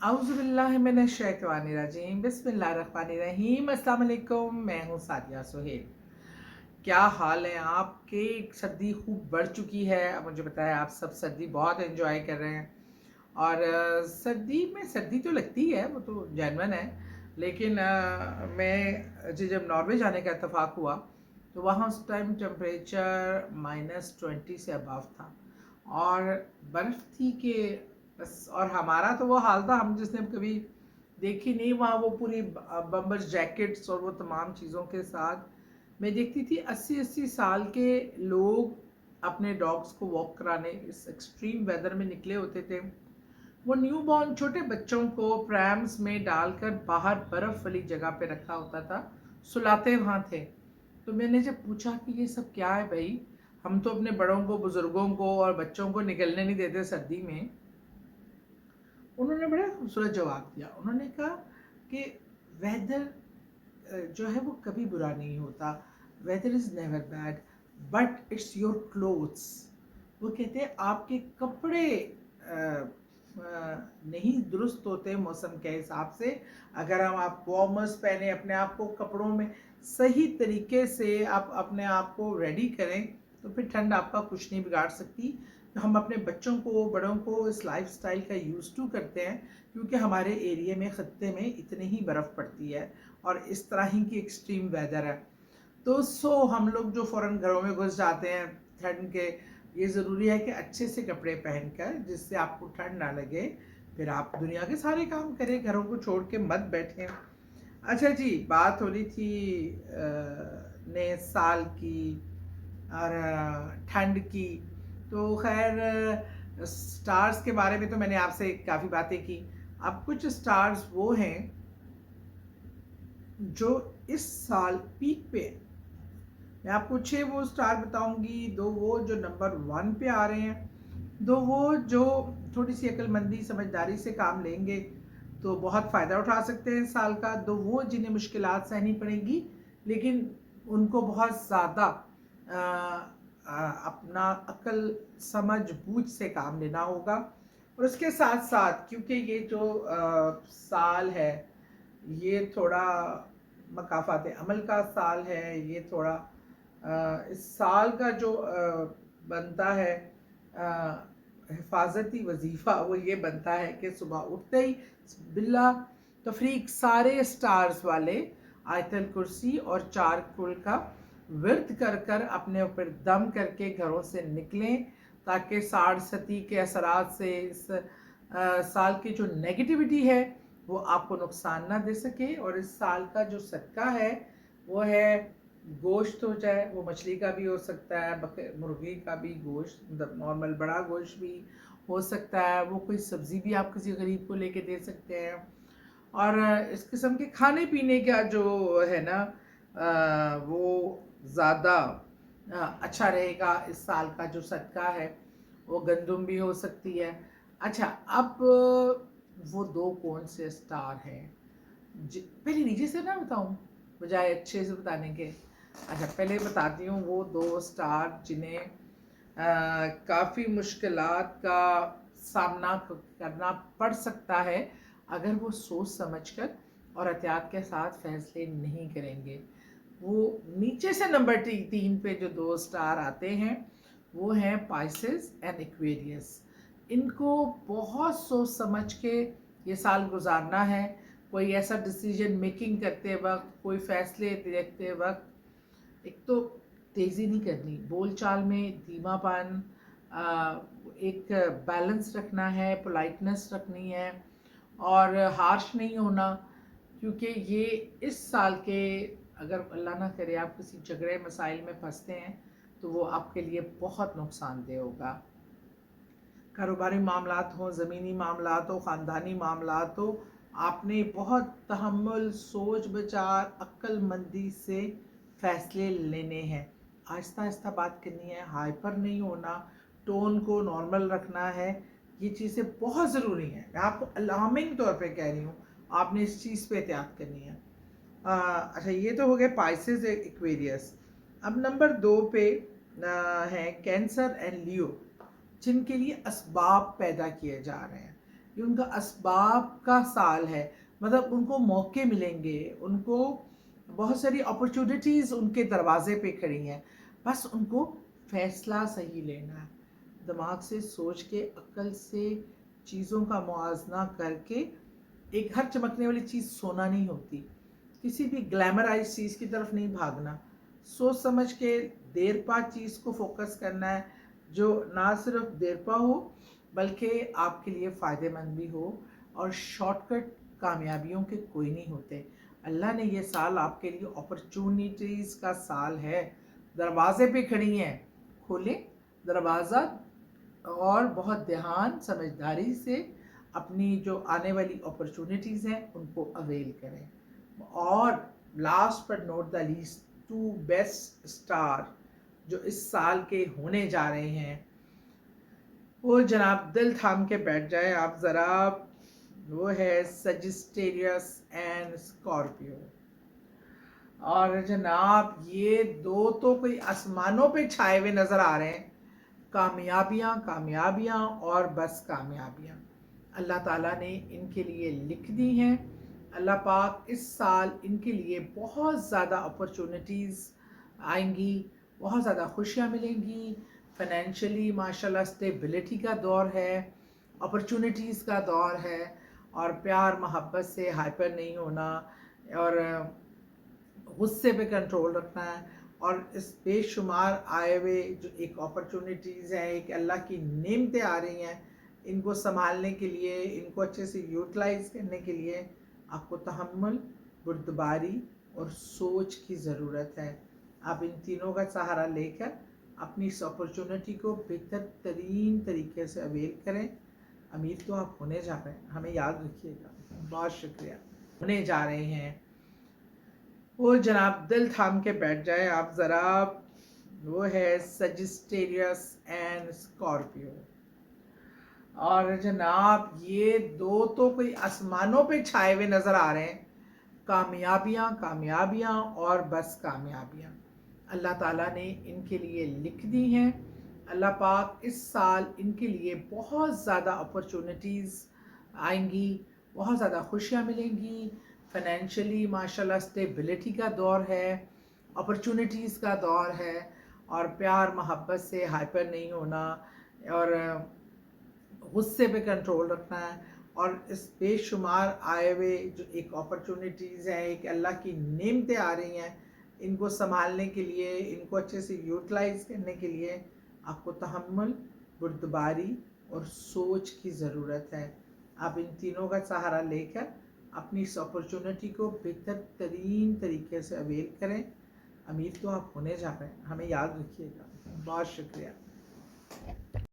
औज़ुबिल्लाहिमिनश्शैतानिर्रजीम बिस्मिल्लाहिर्रहमानिर्रहीम। अस्सलाम वालेकुम, मैं हूँ सादिया सुहेल। क्या हाल है आपके? सर्दी खूब बढ़ चुकी है। अब मुझे पता है आप सब सर्दी बहुत एंजॉय कर रहे हैं और सर्दी में सर्दी तो लगती है, वो तो जेन्युइन है। लेकिन मैं जब नॉर्वे जाने का इत्तेफाक हुआ तो वहाँ उस टाइम टेम्परेचर -20 से अबव था और बर्फ़ थी कि बस। और हमारा तो वो हाल था, हम जिसने कभी देखी नहीं वहाँ वो पूरी बम्बर जैकेट्स और वो तमाम चीज़ों के साथ मैं देखती थी 80-80 साल के लोग अपने डॉग्स को वॉक कराने इस एक्सट्रीम वेदर में निकले होते थे। वो न्यू बॉर्न छोटे बच्चों को प्रैम्स में डालकर बाहर बर्फ़ वाली जगह पे रखा होता था, सुलाते वहाँ थे। तो मैंने जब पूछा कि ये सब क्या है भाई, हम तो अपने बड़ों को, बुज़ुर्गों को और बच्चों को निकलने नहीं देते सर्दी में। उन्होंने बड़ा खूबसूरत जवाब दिया। उन्होंने कहा कि वेदर जो है वो कभी बुरा नहीं होता, weather is never bad, but it's your clothes. वो कहते हैं आपके कपड़े नहीं दुरुस्त होते मौसम के हिसाब से। अगर हम आप वार्मर्स पहने, अपने आप को कपड़ों में सही तरीके से आप अपने आप को रेडी करें तो फिर ठंड आपका कुछ नहीं बिगाड़ सकती। तो हम अपने बच्चों को, बड़ों को इस लाइफस्टाइल का यूज़ टू करते हैं क्योंकि हमारे एरिया में, ख़त्ते में इतनी ही बर्फ़ पड़ती है और इस तरह ही की एक्सट्रीम वेदर है। तो हम लोग जो फ़ौरन घरों में घुस जाते हैं ठंड के, ये ज़रूरी है कि अच्छे से कपड़े पहनकर, जिससे आपको ठंड ना लगे, फिर आप दुनिया के सारे काम करें, घरों को छोड़ के मत बैठें। अच्छा जी, बात हो रही थी नए साल की और ठंड की। तो खैर स्टार्स के बारे में तो मैंने आपसे काफ़ी बातें की। अब कुछ स्टार्स वो हैं जो इस साल पीक पे हैं। मैं आपको 6 वो स्टार बताऊंगी, 2 वो जो नंबर 1 पे आ रहे हैं, 2 वो जो थोड़ी सी अक्लमंदी समझदारी से काम लेंगे तो बहुत फ़ायदा उठा सकते हैं इस साल का, 2 वो जिन्हें मुश्किलात सहनी पड़ेंगी लेकिन उनको बहुत ज़्यादा अपना अक्ल समझ बूझ से काम लेना होगा। और उसके साथ साथ क्योंकि ये जो साल है ये थोड़ा मकाफ़ात अमल का साल है, ये थोड़ा इस साल का जो बनता है हिफाजती वजीफ़ा वो ये बनता है कि सुबह उठते ही बिल्ला तफरीक सारे स्टार्स वाले आयतल कुर्सी और 4 कुल का विर्द कर कर अपने ऊपर दम करके घरों से निकलें ताकि साड़ सती के असरात से इस साल की जो नेगेटिविटी है वो आपको नुकसान ना दे सके। और इस साल का जो सदका है वो है गोश्त हो, चाहे वो मछली का भी हो सकता है, मुर्गी का भी गोश्त, मतलब नॉर्मल बड़ा गोश्त भी हो सकता है, वो कोई सब्ज़ी भी आप किसी गरीब को लेके दे सकते हैं। और इस किस्म के खाने पीने का जो है ना वो ज़्यादा अच्छा रहेगा। इस साल का जो सदका है वो गंदुम भी हो सकती है। अच्छा, अब वो 2 कौन से स्टार हैं पहले नीचे से ना बताऊं बजाय अच्छे से बताने के? अच्छा, पहले बताती हूँ वो 2 स्टार जिन्हें काफ़ी मुश्किलात का सामना करना पड़ सकता है अगर वो सोच समझकर और एहतियात के साथ फैसले नहीं करेंगे। वो नीचे से नंबर 3 पे जो 2 स्टार आते हैं वो हैं पाइसेस एंड एक्वेरियस। इनको बहुत सोच समझ के ये साल गुजारना है। कोई ऐसा डिसीजन मेकिंग करते वक्त, कोई फैसले देखते वक्त, एक तो तेज़ी नहीं करनी, बोलचाल में धीमापन, एक बैलेंस रखना है, पोलाइटनेस रखनी है और हार्श नहीं होना। क्योंकि ये इस साल के, अगर अल्लाह ना करे आप किसी झगड़े मसाइल में फंसते हैं तो वो आपके लिए बहुत नुकसानदेह होगा। कारोबारी मामलात हों, ज़मीनी मामलात हो, ख़ानदानी मामलात हो, आपने बहुत तहम्मुल, सोच विचार, अक्लमंदी से फ़ैसले लेने हैं। आहिस्ता आहिस्ता बात करनी है, हाइपर नहीं होना, टोन को नॉर्मल रखना है। ये चीज़ें बहुत ज़रूरी हैं। मैं आपको अलार्मिंग तौर पे कह रही हूँ, आपने इस चीज़ पे एहतियात करनी है। अच्छा, ये तो हो गए पाइसेस एक्वेरियस। अब नंबर 2 पे हैं कैंसर एंड लियो, जिनके लिए असबाब पैदा किए जा रहे हैं। یہ ان کا اسباب کا سال ہے، مطلب ان کو موقع ملیں گے، ان کو بہت ساری اپرچونٹیز ان کے دروازے پہ کھڑی ہیں، بس ان کو فیصلہ صحیح لینا ہے، دماغ سے سوچ کے عقل سے چیزوں کا موازنہ کر کے. ایک ہر چمکنے والی چیز سونا نہیں ہوتی، کسی بھی گلیمرائز چیز کی طرف نہیں بھاگنا، سوچ سمجھ کے دیر پا چیز کو فوکس کرنا ہے جو نہ صرف دیر پا ہو بلکہ آپ کے لیے فائدہ مند بھی ہو. اور شارٹ کٹ کامیابیوں کے کوئی نہیں ہوتے. اللہ نے یہ سال آپ کے لیے اپرچونیٹیز کا سال ہے، دروازے پہ کھڑی ہیں، کھولیں دروازہ اور بہت دھیان سمجھداری سے اپنی جو آنے والی اپرچونیٹیز ہیں ان کو اویل کریں. اور last but not the least, 2 best star جو اس سال کے ہونے جا رہے ہیں وہ جناب دل تھام کے بیٹھ جائیں آپ ذرا، وہ ہے سجسٹیریس اینڈ اسکارپیو. اور جناب یہ دو تو کوئی آسمانوں پہ چھائے ہوئے نظر آ رہے ہیں، کامیابیاں کامیابیاں اور بس کامیابیاں اللہ تعالیٰ نے ان کے لیے لکھ دی ہیں. اللہ پاک اس سال ان کے لیے بہت زیادہ اپرچونٹیز آئیں گی، بہت زیادہ خوشیاں ملیں گی. فائنینشلی ماشاءاللہ اسٹیبلٹی کا دور ہے، اپرچونٹیز کا دور ہے، اور پیار محبت سے ہائپر نہیں ہونا اور غصے پہ کنٹرول رکھنا ہے. اور اس بے شمار آئے ہوئے جو ایک اپرچونٹیز ہیں، ایک اللہ کی نعمتیں آ رہی ہیں، ان کو سنبھالنے کے لیے، ان کو اچھے سے یوٹیلائز کرنے کے لیے آپ کو تحمل، بردباری اور سوچ کی ضرورت ہے. آپ ان تینوں کا سہارا لے کر اپنی اس اپرچونٹی کو بہتر ترین طریقے سے اویل کریں. امیر تو آپ ہونے جا رہے ہیں، ہمیں یاد رکھیے گا. بہت شکریہ. ہونے جا رہے ہیں وہ جناب دل تھام کے بیٹھ جائیں آپ ذرا، وہ ہے سجسٹیریس اینڈ اسکارپیو. اور جناب یہ دو تو کوئی آسمانوں پہ چھائے ہوئے نظر آ رہے ہیں، کامیابیاں کامیابیاں اور بس کامیابیاں اللہ تعالیٰ نے ان کے لیے لکھ دی ہیں. اللہ پاک اس سال ان کے لیے بہت زیادہ اپرچونٹیز آئیں گی، بہت زیادہ خوشیاں ملیں گی. فائنینشلی ماشاءاللہ اسٹیبلٹی کا دور ہے، اپرچونٹیز کا دور ہے، اور پیار محبت سے ہائپر نہیں ہونا اور غصے پہ کنٹرول رکھنا ہے. اور اس بے شمار آئے ہوئے جو ایک اپرچونٹیز ہیں، ایک اللہ کی نعمتیں آ رہی ہیں، ان کو سنبھالنے کے لیے، ان کو اچھے سے یوٹیلائز کرنے کے لیے آپ کو تحمل، بردباری اور سوچ کی ضرورت ہے. آپ ان تینوں کا سہارا لے کر اپنی اس اپرچونٹی کو بہتر ترین طریقے سے اویل کریں. امیر تو آپ ہونے جا رہے ہیں، ہمیں یاد رکھیے گا. بہت شکریہ.